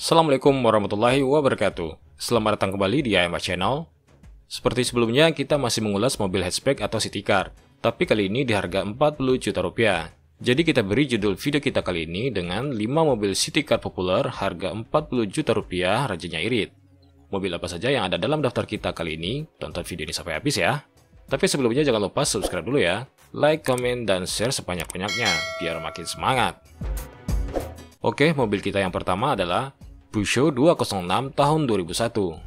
Assalamualaikum warahmatullahi wabarakatuh. Selamat datang kembali di AMA Channel. Seperti sebelumnya, kita masih mengulas mobil hatchback atau city car, tapi kali ini di harga 40 juta rupiah. Jadi kita beri judul video kita kali ini dengan 5 mobil city car populer harga 40 juta rupiah rajanya irit. Mobil apa saja yang ada dalam daftar kita kali ini? Tonton video ini sampai habis ya. Tapi sebelumnya jangan lupa subscribe dulu ya. Like, comment, dan share sebanyak-banyaknya biar makin semangat. Oke, mobil kita yang pertama adalah Peugeot 206 tahun 2001.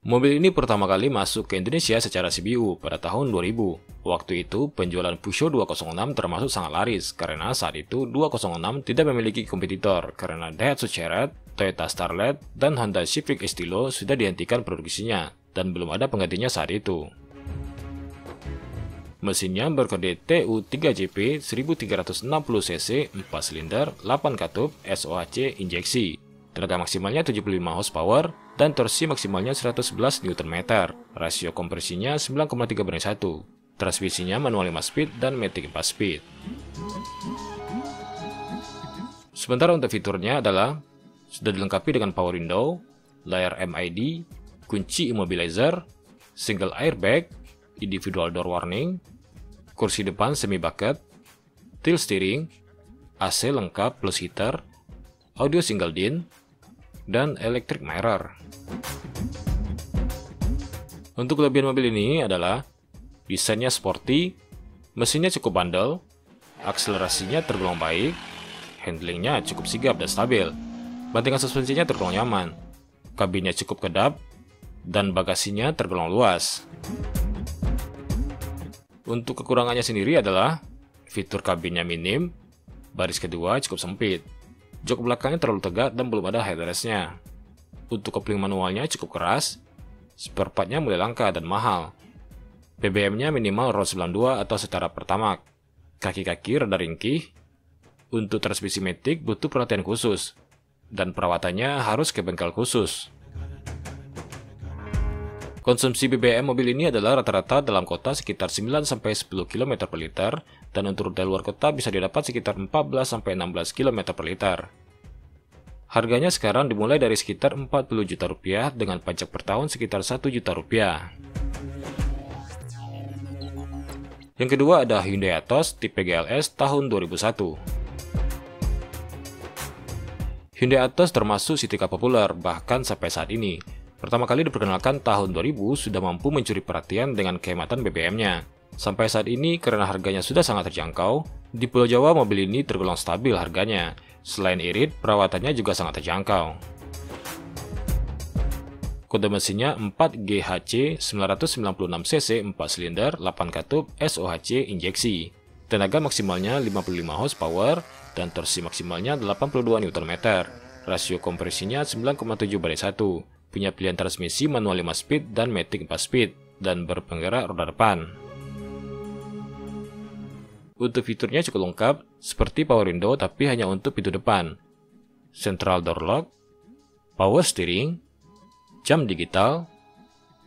Mobil ini pertama kali masuk ke Indonesia secara CBU pada tahun 2000. Waktu itu, penjualan Peugeot 206 termasuk sangat laris, karena saat itu 206 tidak memiliki kompetitor, karena Daihatsu Chery, Toyota Starlet, dan Honda Civic Estilo sudah dihentikan produksinya, dan belum ada penggantinya saat itu. Mesinnya berkode TU3JP 1360cc 4 silinder 8 katup SOHC injeksi. Tenaga maksimalnya 75 horsepower dan torsi maksimalnya 111 Nm. Rasio kompresinya 9,3:1. Transmisinya manual 5 speed dan matic 4 speed. Sementara untuk fiturnya adalah sudah dilengkapi dengan power window, layar MID, kunci immobilizer, single airbag, individual door warning, kursi depan semi bucket, tilt steering, AC lengkap plus heater, audio single din, dan electric mirror. Untuk kelebihan mobil ini adalah desainnya sporty, mesinnya cukup bandel, akselerasinya tergolong baik, handlingnya cukup sigap dan stabil, bantingan suspensinya tergolong nyaman, kabinnya cukup kedap, dan bagasinya tergolong luas. Untuk kekurangannya sendiri adalah fitur kabinnya minim, baris kedua cukup sempit, jok belakangnya terlalu tegak dan belum ada headrestnya. Untuk kopling manualnya cukup keras, spare partnya mulai langka dan mahal. BBM-nya minimal RON 92 atau setara Pertamax. Kaki-kaki rada ringkih. Untuk transmisi matic butuh perhatian khusus, dan perawatannya harus ke bengkel khusus. Konsumsi BBM mobil ini adalah rata-rata dalam kota sekitar 9-10 km per liter, dan untuk rute luar kota bisa didapat sekitar 14-16 km per liter. Harganya sekarang dimulai dari sekitar 40 juta rupiah dengan pajak per tahun sekitar 1 juta rupiah. Yang kedua ada Hyundai Atos tipe GLS tahun 2001. Hyundai Atos termasuk city car populer bahkan sampai saat ini. Pertama kali diperkenalkan tahun 2000 sudah mampu mencuri perhatian dengan kehematan BBM-nya. Sampai saat ini karena harganya sudah sangat terjangkau, di Pulau Jawa mobil ini tergolong stabil harganya. Selain irit, perawatannya juga sangat terjangkau. Kode mesinnya 4GHC 996cc 4 silinder 8 katup SOHC injeksi. Tenaga maksimalnya 55 horsepower dan torsi maksimalnya 82 Nm. Rasio kompresinya 9,7:1. Punya pilihan transmisi manual 5 speed dan matic 4 speed, dan berpenggerak roda depan. Untuk fiturnya cukup lengkap, seperti power window tapi hanya untuk pintu depan, central door lock, power steering, jam digital,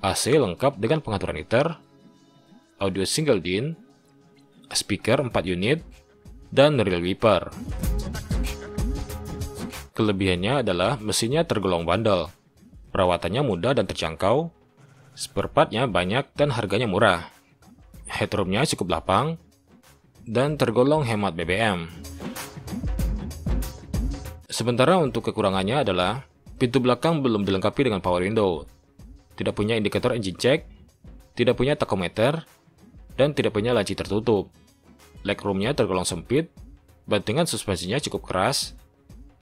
AC lengkap dengan pengaturan heater, audio single din, speaker 4 unit, dan rear wiper. Kelebihannya adalah mesinnya tergolong bandel. Perawatannya mudah dan terjangkau, spare part-nya banyak dan harganya murah. Headroom-nya cukup lapang, dan tergolong hemat BBM. Sementara untuk kekurangannya adalah pintu belakang belum dilengkapi dengan power window, tidak punya indikator engine check, tidak punya tachometer, dan tidak punya laci tertutup. Legroom-nya tergolong sempit, bantingan suspensinya cukup keras,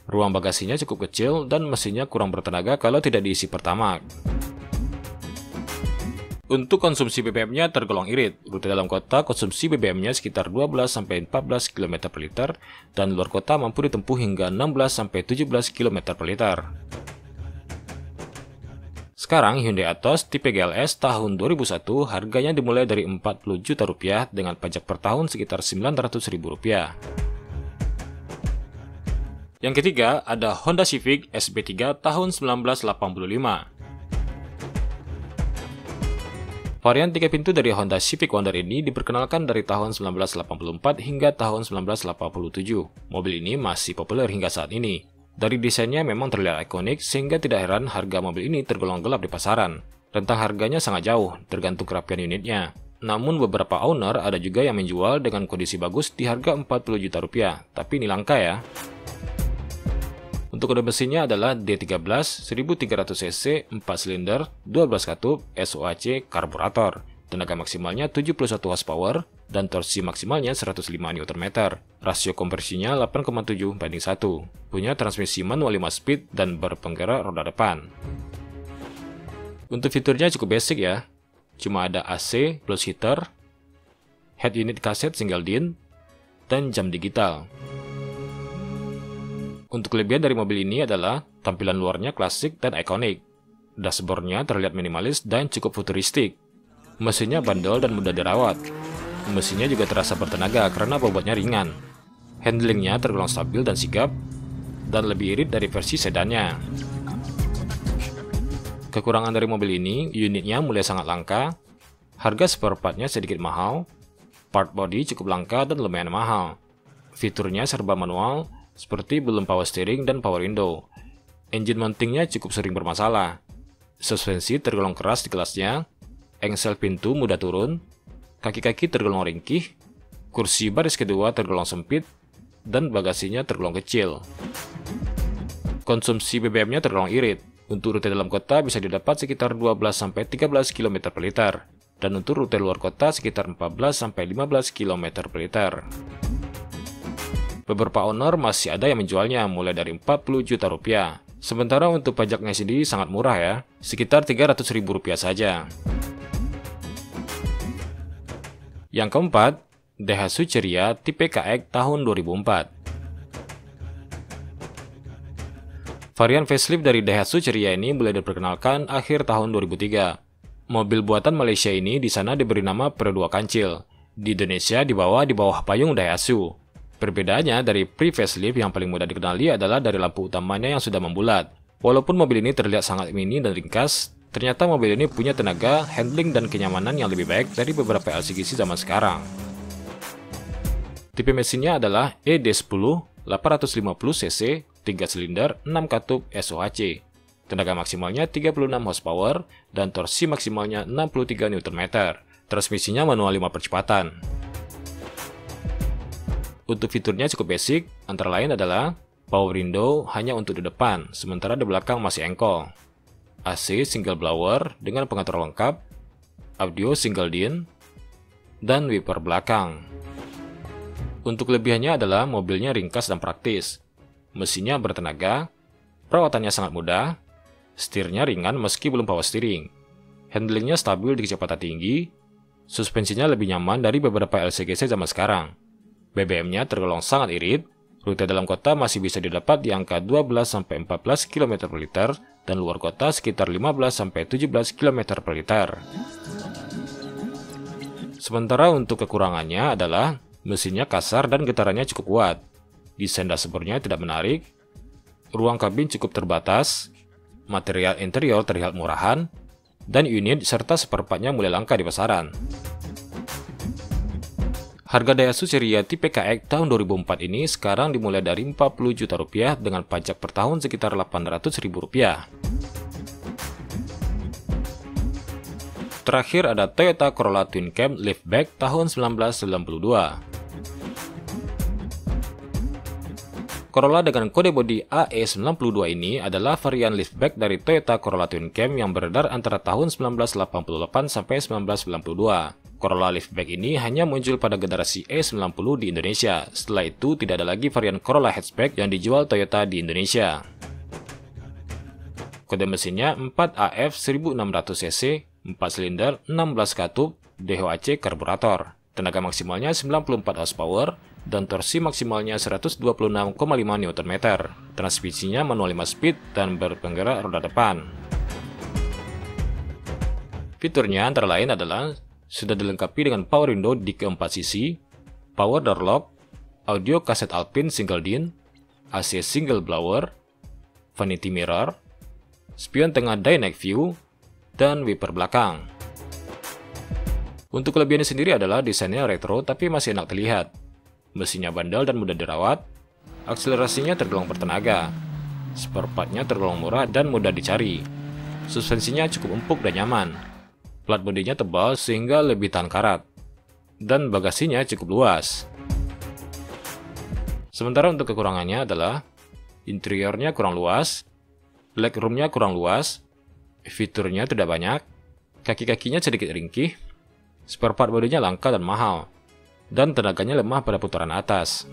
ruang bagasinya cukup kecil, dan mesinnya kurang bertenaga kalau tidak diisi Pertamax. Untuk konsumsi BBM-nya tergolong irit. Rute dalam kota konsumsi BBM-nya sekitar 12-14 km per liter, dan luar kota mampu ditempuh hingga 16-17 km per liter. Sekarang Hyundai Atos tipe GLS tahun 2001 harganya dimulai dari 40 juta rupiah dengan pajak per tahun sekitar 900.000 rupiah. Yang ketiga ada Honda Civic SB3 tahun 1985. Varian 3 pintu dari Honda Civic Wonder ini diperkenalkan dari tahun 1984 hingga tahun 1987. Mobil ini masih populer hingga saat ini. Dari desainnya memang terlihat ikonik sehingga tidak heran harga mobil ini tergolong gelap di pasaran. Rentang harganya sangat jauh, tergantung kerapian unitnya. Namun beberapa owner ada juga yang menjual dengan kondisi bagus di harga 40 juta rupiah, tapi ini langka ya. Untuk kode mesinnya adalah D13 1300cc 4 silinder 12 katup SOHC karburator. Tenaga maksimalnya 71 horsepower dan torsi maksimalnya 105 Nm. Rasio konversinya 8,7:1. Punya transmisi manual 5 speed dan berpenggerak roda depan. Untuk fiturnya cukup basic ya. Cuma ada AC plus heater, head unit kaset single DIN, dan jam digital. Untuk kelebihan dari mobil ini adalah tampilan luarnya klasik dan ikonik. Dashboardnya terlihat minimalis dan cukup futuristik. Mesinnya bandel dan mudah dirawat. Mesinnya juga terasa bertenaga karena bobotnya ringan. Handlingnya tergolong stabil dan sigap, dan lebih irit dari versi sedannya. Kekurangan dari mobil ini, unitnya mulai sangat langka, harga spare partnya sedikit mahal, part body cukup langka dan lumayan mahal. Fiturnya serba manual, seperti belum power steering dan power window. Engine mountingnya cukup sering bermasalah. Suspensi tergolong keras di kelasnya, engsel pintu mudah turun, kaki-kaki tergolong ringkih, kursi baris kedua tergolong sempit, dan bagasinya tergolong kecil. Konsumsi BBM-nya tergolong irit. Untuk rute dalam kota bisa didapat sekitar 12-13 km per liter, dan untuk rute luar kota sekitar 14-15 km per liter. Beberapa owner masih ada yang menjualnya mulai dari 40 juta rupiah. Sementara untuk pajaknya sendiri sangat murah ya, sekitar 300 ribu rupiah saja. Yang keempat, Daihatsu Ceria tipe KX tahun 2004. Varian facelift dari Daihatsu Ceria ini mulai diperkenalkan akhir tahun 2003. Mobil buatan Malaysia ini di sana diberi nama Pro 2 Kancil. Di Indonesia di bawah payung Daihatsu. Perbedaannya dari pre-facelift yang paling mudah dikenali adalah dari lampu utamanya yang sudah membulat. Walaupun mobil ini terlihat sangat mini dan ringkas, ternyata mobil ini punya tenaga, handling, dan kenyamanan yang lebih baik dari beberapa LCGC zaman sekarang. Tipe mesinnya adalah ED10 850cc 3 silinder 6 katup SOHC. Tenaga maksimalnya 36 horsepower dan torsi maksimalnya 63 Nm. Transmisinya manual 5 percepatan. Untuk fiturnya cukup basic, antara lain adalah power window hanya untuk di depan, sementara di belakang masih engkol. AC single blower dengan pengatur lengkap, audio single DIN, dan wiper belakang. Untuk kelebihannya adalah mobilnya ringkas dan praktis. Mesinnya bertenaga, perawatannya sangat mudah, setirnya ringan meski belum power steering, handlingnya stabil di kecepatan tinggi, suspensinya lebih nyaman dari beberapa LCGC zaman sekarang. BBM-nya tergolong sangat irit, rute dalam kota masih bisa didapat di angka 12-14 km per liter, dan luar kota sekitar 15-17 km per liter. Sementara untuk kekurangannya adalah mesinnya kasar dan getarannya cukup kuat. Desain dashboardnya tidak menarik, ruang kabin cukup terbatas, material interior terlihat murahan, dan unit serta spare part-nya mulai langka di pasaran. Harga Daihatsu Ceria tipe KX tahun 2004 ini sekarang dimulai dari 40 juta rupiah dengan pajak per tahun sekitar 800 ribu rupiah. Terakhir ada Toyota Corolla Twin Cab Liftback tahun 1992. Corolla dengan kode bodi AE92 ini adalah varian liftback dari Toyota Corolla Twin Cam yang beredar antara tahun 1988 sampai 1992. Corolla liftback ini hanya muncul pada generasi E90 di Indonesia. Setelah itu tidak ada lagi varian Corolla hatchback yang dijual Toyota di Indonesia. Kode mesinnya 4AF 1600cc, 4 silinder, 16 katup, DHC karburator. Tenaga maksimalnya 94 horsepower dan torsi maksimalnya 126,5 Nm. Transmisinya manual 5 speed dan berpenggerak roda depan. Fiturnya antara lain adalah sudah dilengkapi dengan power window di keempat sisi, power door lock, audio kaset Alpine single DIN, AC single blower, vanity mirror, spion tengah dynamic view, dan wiper belakang. Untuk kelebihannya sendiri adalah desainnya retro tapi masih enak terlihat. Mesinnya bandel dan mudah dirawat. Akselerasinya tergolong bertenaga. Spare part-nya tergolong murah dan mudah dicari. Suspensinya cukup empuk dan nyaman. Plat bodinya tebal sehingga lebih tahan karat. Dan bagasinya cukup luas. Sementara untuk kekurangannya adalah interiornya kurang luas, legroomnya kurang luas, fiturnya tidak banyak, kaki-kakinya sedikit ringkih, spare part bodinya langka dan mahal, dan tenaganya lemah pada putaran atas.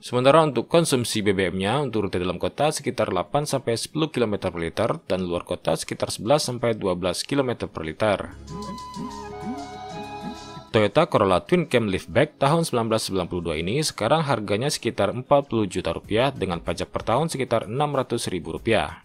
Sementara untuk konsumsi BBM-nya untuk rute dalam kota sekitar 8-10 km per liter dan luar kota sekitar 11-12 km per liter. Toyota Corolla Twin Cam Liftback tahun 1992 ini sekarang harganya sekitar 40 juta rupiah dengan pajak per tahun sekitar 600.000 rupiah.